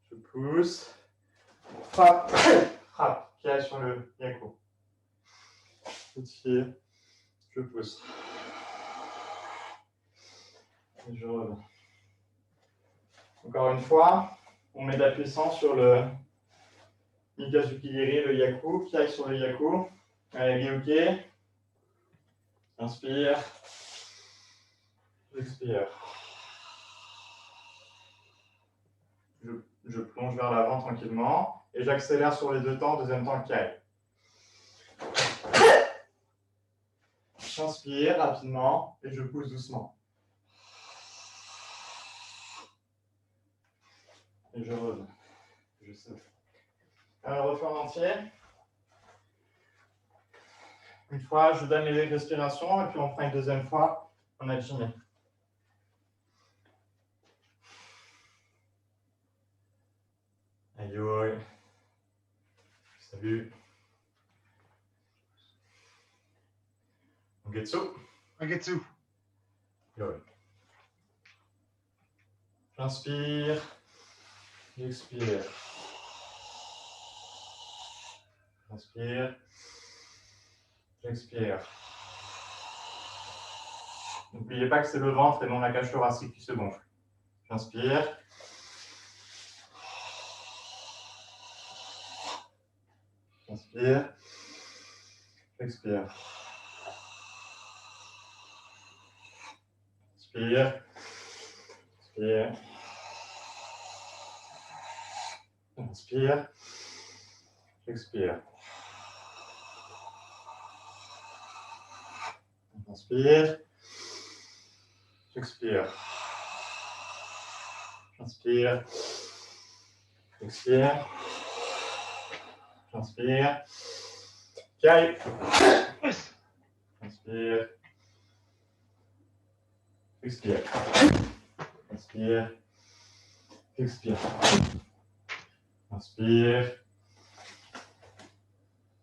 Je pousse. Frappe. Frappe. Qui est sur le yaku. Je tire. Je pousse. Et je reviens. Encore une fois, on met de la puissance sur le Mikazuki Giri, le yaku. Qui aille sur le yaku. Allez, Ageuke. Inspire. J'expire. Je plonge vers l'avant tranquillement et j'accélère sur les deux temps, deuxième temps Kai. J'inspire rapidement et je pousse doucement. Et je reviens. Je sais. Refais en entier. Une fois, je donne les respirations et puis on prend une deuxième fois en hajime. Aïe, aïe. Salut. Ongetsu. Agetsu. Yoi. J'inspire. J'expire. J'inspire. J'expire. N'oubliez pas que c'est le ventre et non la cage thoracique qui se gonfle. J'inspire. J'inspire. J'expire. Inspire. Inspire. Inspire. J'expire. Inspire. J'expire. Inspire. J'expire. J'inspire. Kai. Inspire. Expire. Inspire. Expire. Inspire.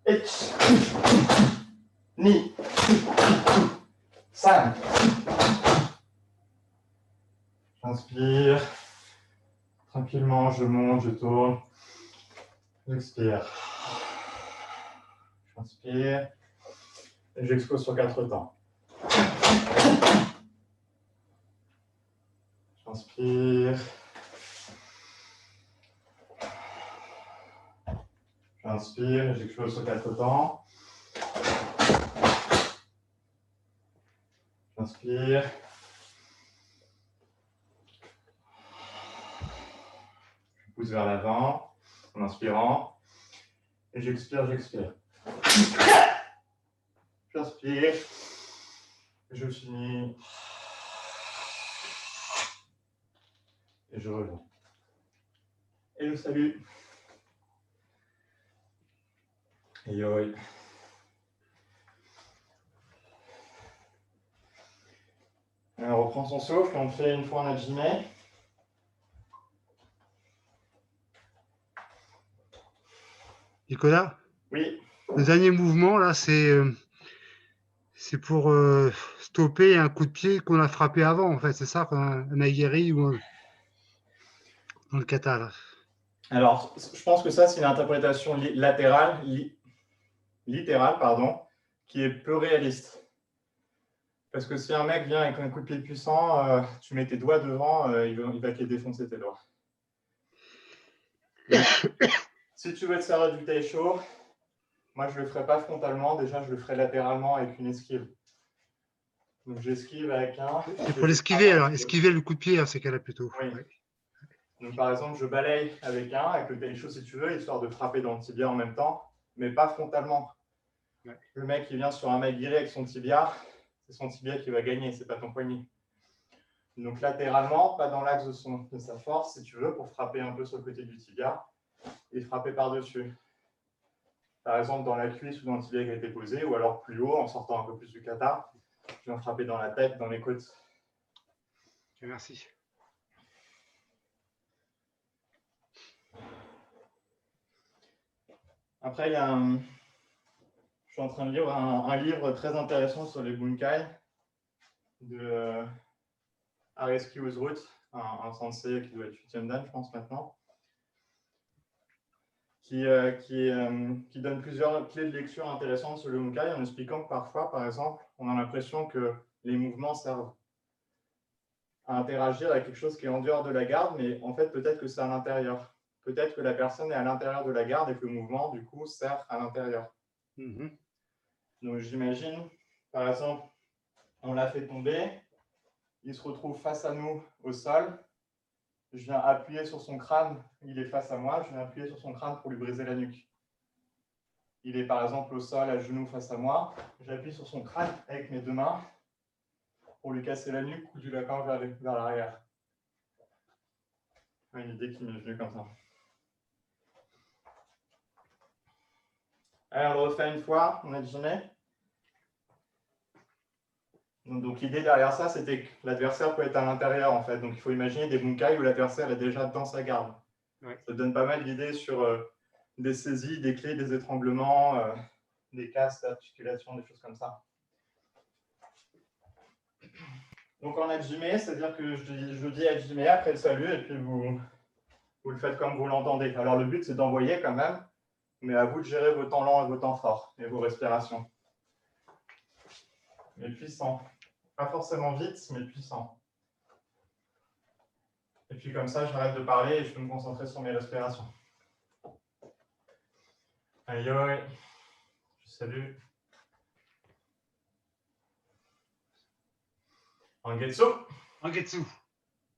Ich. Ni. San. J'inspire. Tranquillement, je monte, je tourne. J'expire. J'inspire. Et j'expose sur 4 temps. J'inspire. J'inspire et j'expose sur 4 temps. J'inspire. Je pousse vers l'avant en inspirant. Et j'expire, j'expire. J'inspire. Et je finis. Et je reviens. Et je salue. Et yo. reprend son souffle, on le fait une fois en hajime. Nicolas, Oui, le dernier mouvement, là, c'est pour stopper un coup de pied qu'on a frappé avant, en fait. C'est ça, un aguerri ou dans le kata, là. alors je pense que ça, c'est une interprétation latérale, littérale, pardon, qui est peu réaliste. Parce que si un mec vient avec un coup de pied puissant, tu mets tes doigts devant, il va te les défoncer tes doigts. Si tu veux te servir du taisho, moi je ne le ferai pas frontalement, déjà je le ferai latéralement avec une esquive. Donc j'esquive avec un. Il faut l'esquiver, alors. Esquiver le coup de pied, hein, ces cas-là, plutôt. Oui. Ouais. Donc par exemple, je balaye avec le taisho si tu veux, histoire de frapper dans le tibia en même temps, mais pas frontalement. Ouais. Le mec qui vient sur un magiri avec son tibia, c'est son tibia qui va gagner, c'est pas ton poignet. Donc latéralement, pas dans l'axe de sa force, si tu veux, pour frapper un peu sur le côté du tibia et frapper par-dessus. Par exemple, dans la cuisse ou dans le tibia qui a été posé, ou alors plus haut, en sortant un peu plus du kata, je viens frapper dans la tête, dans les côtes. Merci. Après, je suis en train de lire un livre très intéressant sur les bunkai de Areski Uzrut, un sensei qui doit être 8e dan, je pense, maintenant, qui donne plusieurs clés de lecture intéressantes sur le bunkai en expliquant que parfois, par exemple, on a l'impression que les mouvements servent à interagir avec quelque chose qui est en dehors de la garde, mais en fait, peut-être que c'est à l'intérieur. Peut-être que la personne est à l'intérieur de la garde et que le mouvement, du coup, sert à l'intérieur. Donc, j'imagine, par exemple, on l'a fait tomber, il se retrouve face à nous au sol, je viens appuyer sur son crâne, il est face à moi, je viens appuyer sur son crâne pour lui briser la nuque. Il est par exemple au sol, à genoux face à moi, j'appuie sur son crâne avec mes deux mains pour lui casser la nuque ou du lapin vers l'arrière. Une idée qui m'est venue comme ça. Allez, on le refait une fois, on a jamais. Donc l'idée derrière ça, c'était que l'adversaire peut être à l'intérieur en fait. Donc il faut imaginer des bunkai où l'adversaire est déjà dans sa garde. Ouais. Ça donne pas mal d'idées sur des saisies, des clés, des étranglements, des casses d'articulation, des choses comme ça. Donc en hajime, c'est-à-dire que je dis hajime après le salut et puis vous le faites comme vous l'entendez. Alors le but c'est d'envoyer quand même, mais à vous de gérer vos temps lents et vos temps forts et vos respirations. Mais puissant. Pas forcément vite, mais puissant. Et puis comme ça, j'arrête de parler et je peux me concentrer sur mes respirations. Aïe, je salue. Angetsu. Angetsu.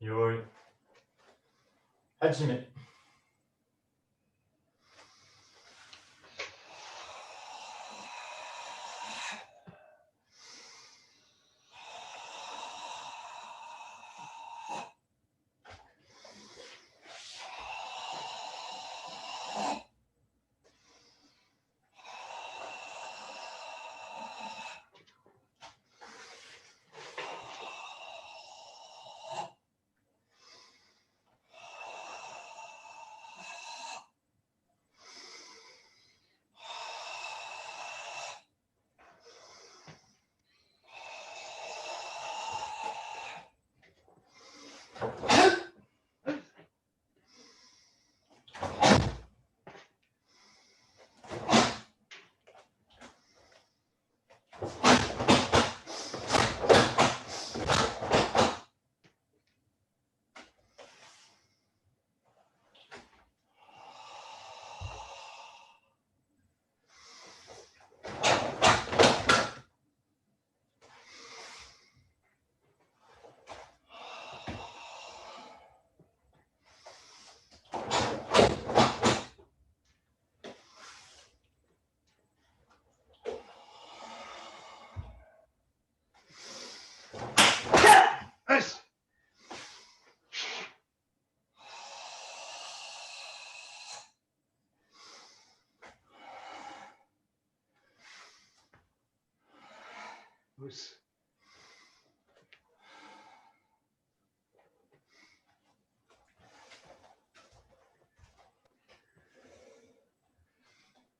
Yoi. Hajime.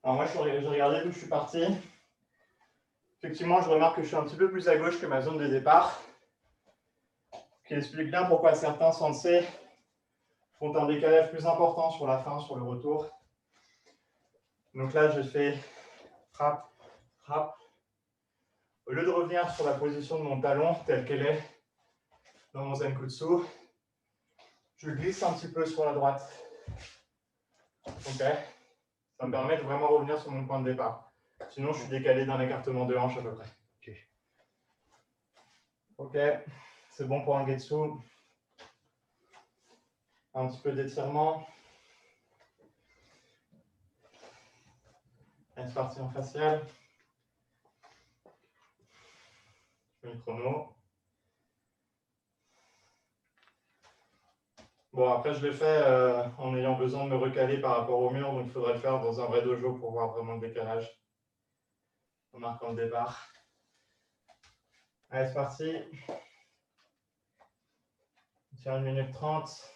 Alors moi, je regardais d'où je suis parti. Effectivement, je remarque que je suis un petit peu plus à gauche que ma zone de départ, ce qui explique bien pourquoi certains sensei font un décalage plus important sur la fin, sur le retour. Donc là, je fais frappe, frappe. Au lieu de revenir sur la position de mon talon telle qu'elle est dans mon Zenkutsu, je glisse un petit peu sur la droite. Ok. Ça me permet de vraiment revenir sur mon point de départ. Sinon, je suis décalé d'un écartement de hanche à peu près. Ok, c'est bon pour un Getsu. Un petit peu d'étirement. Et c'est parti en facial. Je mets le chrono. Bon, après, je l'ai fait en ayant besoin de me recaler par rapport au mur, donc il faudrait le faire dans un vrai dojo pour voir vraiment le décalage. En marquant le départ. Allez, c'est parti. Sur 1 minute 30.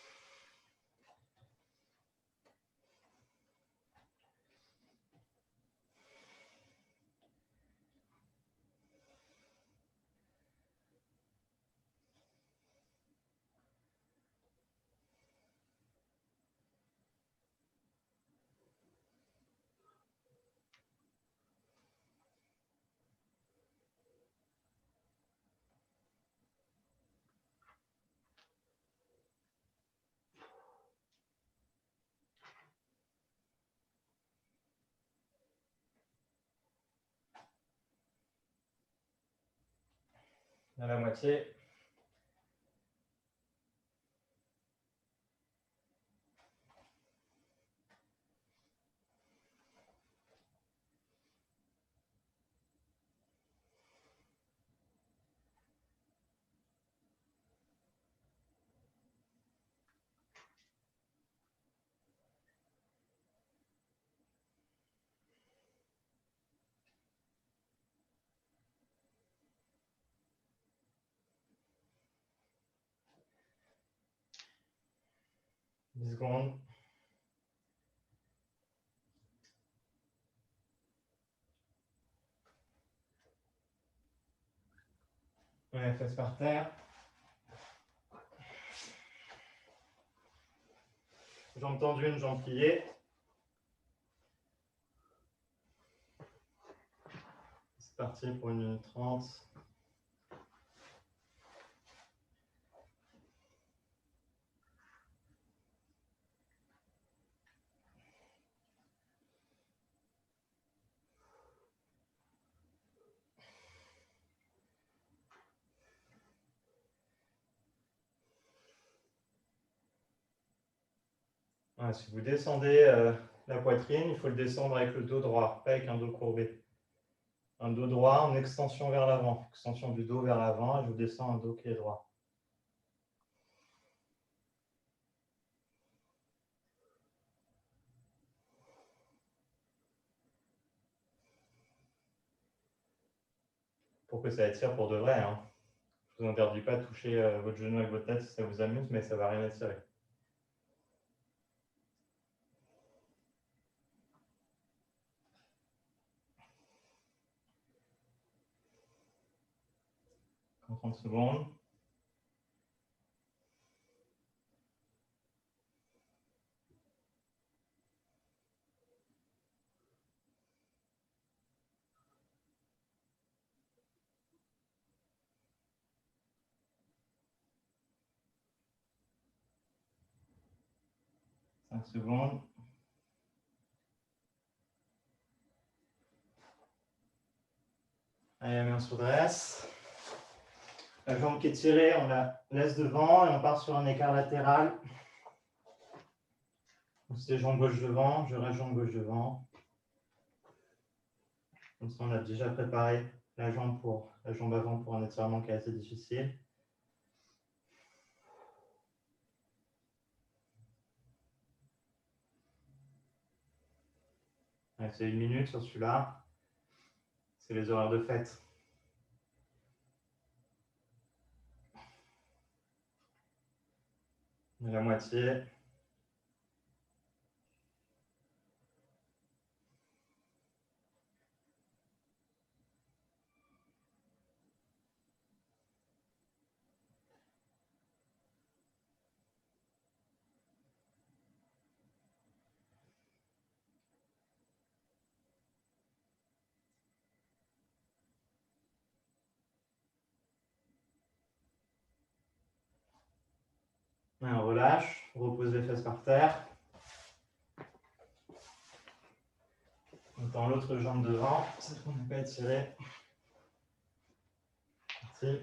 À la moitié. Dix secondes. Ouais, fesses par terre. Jambe tendue, une jambe pliée. C'est parti pour 1 minute 30. Ouais, si vous descendez la poitrine, il faut le descendre avec le dos droit, pas avec un dos courbé. Un dos droit en extension vers l'avant, extension du dos vers l'avant, et je vous descends un dos qui est droit. Pour que ça étire pour de vrai. Hein. Je ne vous interdis pas de toucher votre genou avec votre tête si ça vous amuse, mais ça ne va rien étirer. En 30 secondes. Cinq secondes. Allez, la main se redresse. La jambe qui est tirée, on la laisse devant et on part sur un écart latéral. C'est jambe gauche devant, je reste jambe gauche devant. Comme ça, on a déjà préparé la jambe avant pour un étirement qui est assez difficile. C'est 1 minute sur celui-là. C'est les horaires de fête. La moitié. Et on relâche, on repose les fesses par terre. On tend l'autre jambe devant, celle qu'on n'a pas étirée. Merci.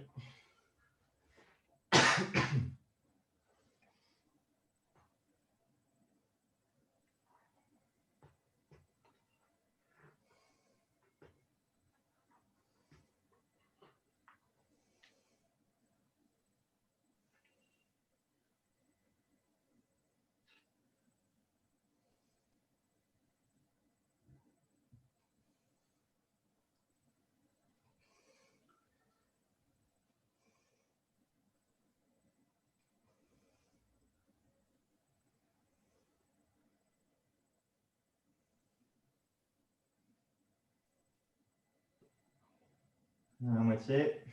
À la moitié.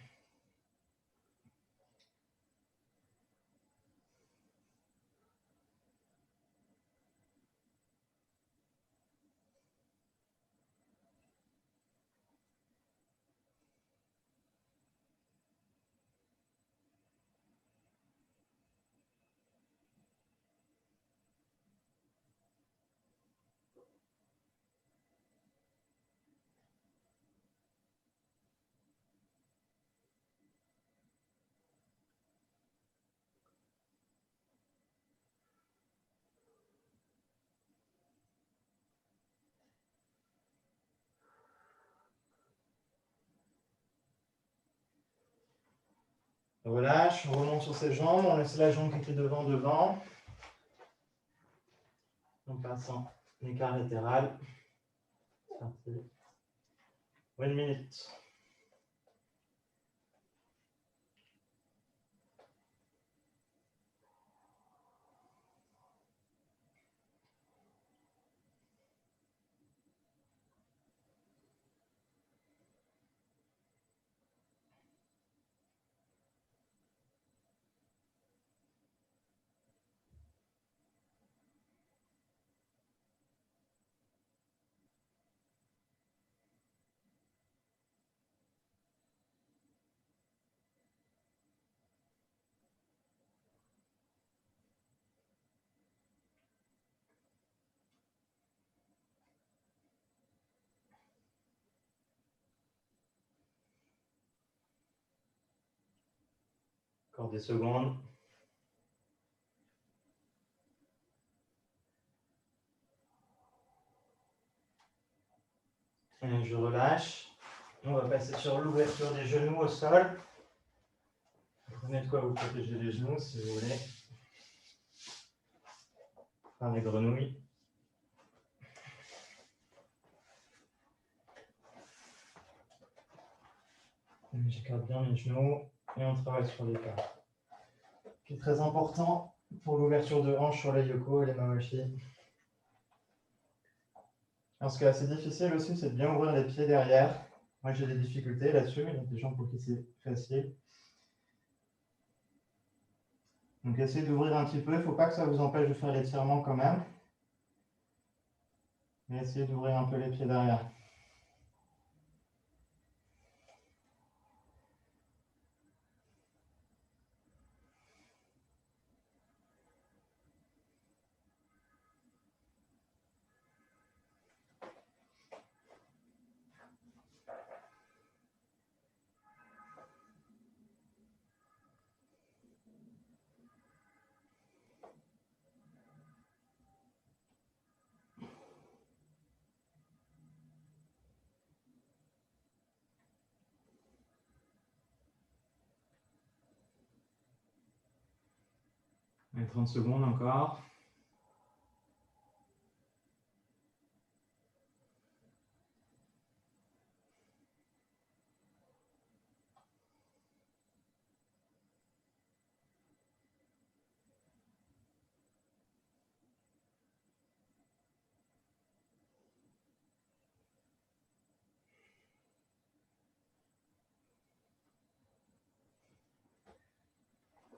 On relâche, on remonte sur ses jambes, on laisse la jambe qui était devant devant. On passe en écart latéral. C'est parti. 1 minute. Encore des secondes. Et je relâche. On va passer sur l'ouverture des genoux au sol. Prenez de quoi vous protéger les genoux si vous voulez. Faire les grenouilles. J'écarte bien mes genoux et on travaille sur l'écart. Ce qui est très important pour l'ouverture de hanches sur les yoko et les mawashi. Alors, ce qui est assez difficile aussi, c'est de bien ouvrir les pieds derrière. Moi, j'ai des difficultés là-dessus, mais il y a des gens pour qui c'est facile. Donc, essayez d'ouvrir un petit peu. Il ne faut pas que ça vous empêche de faire l'étirement quand même. Mais essayez d'ouvrir un peu les pieds derrière. Et 30 secondes encore.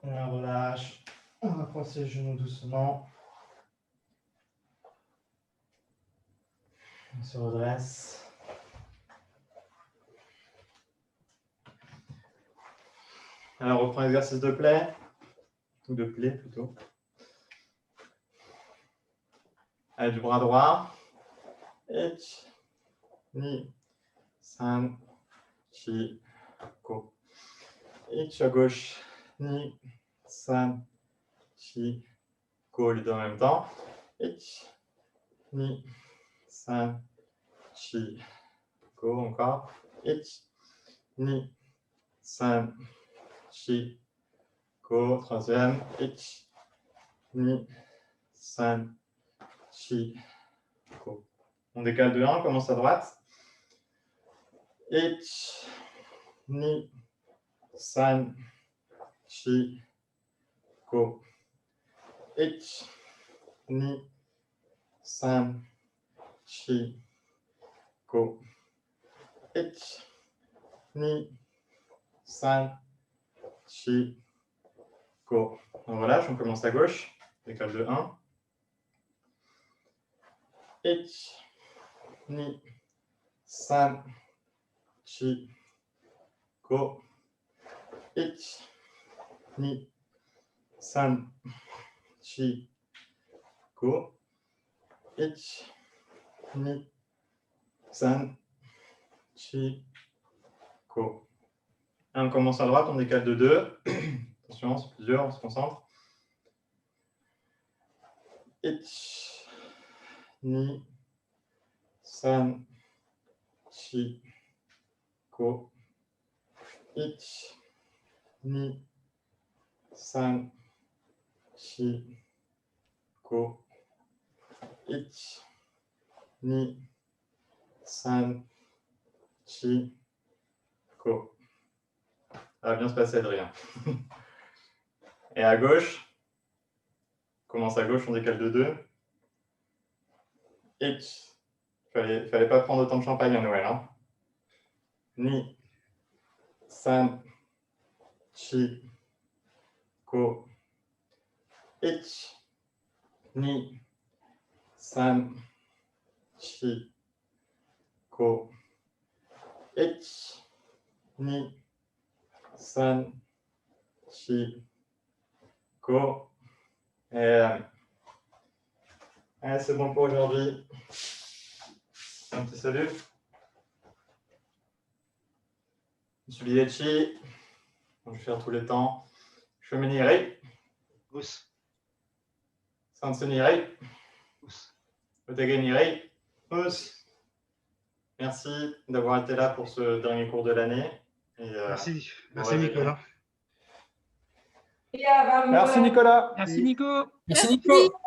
Et on relâche. On va passer les genoux doucement. On se redresse. Alors, on reprend l'exercice de plaie. ou de plaies plutôt. Allez, du bras droit. 1, 2, 3, 4, go. 1 à gauche. 2, 3, 4, go. Les deux en même temps. 1, 2, 3, 4, go. Encore. 1, 2, 3, 4, go. Troisième. 1, 2, 3, 4, go. On décale de 1, on commence à droite. 1, 2, 3, 4, go. 1, 2, 3, 4, go. 1, 2, 3, 4, go. On relâche, on commence à gauche. Décale de 1. 1, 2, 3, 4, go. 1, 2, 3, 4, go. 1, 2, 3, 4, go. Et on commence à droite, on décale de 2. Attention, c'est plusieurs, on se concentre. 1, 2, 3, 4, go. 1, 2, 3, 4, go. 1, 2, 3, 4, go. Ça va bien se passer, Adrien. Et à gauche, on commence à gauche, on décale de 2. Et il fallait pas prendre autant de champagne à Noël. Hein. 2, 3, 4, go. 1, 2, 3, 4, go. 1, 2, 3, 4, go. Et c'est bon pour aujourd'hui. Un petit salut. Subiachi. Je vais faire tous les temps. Cheminirei. Ous. Sansenirei. Ous. Otegenirei. Ous. Merci d'avoir été là pour ce dernier cours de l'année. Merci, merci Nicolas. Merci Nicolas. Merci Nico. Merci Nico.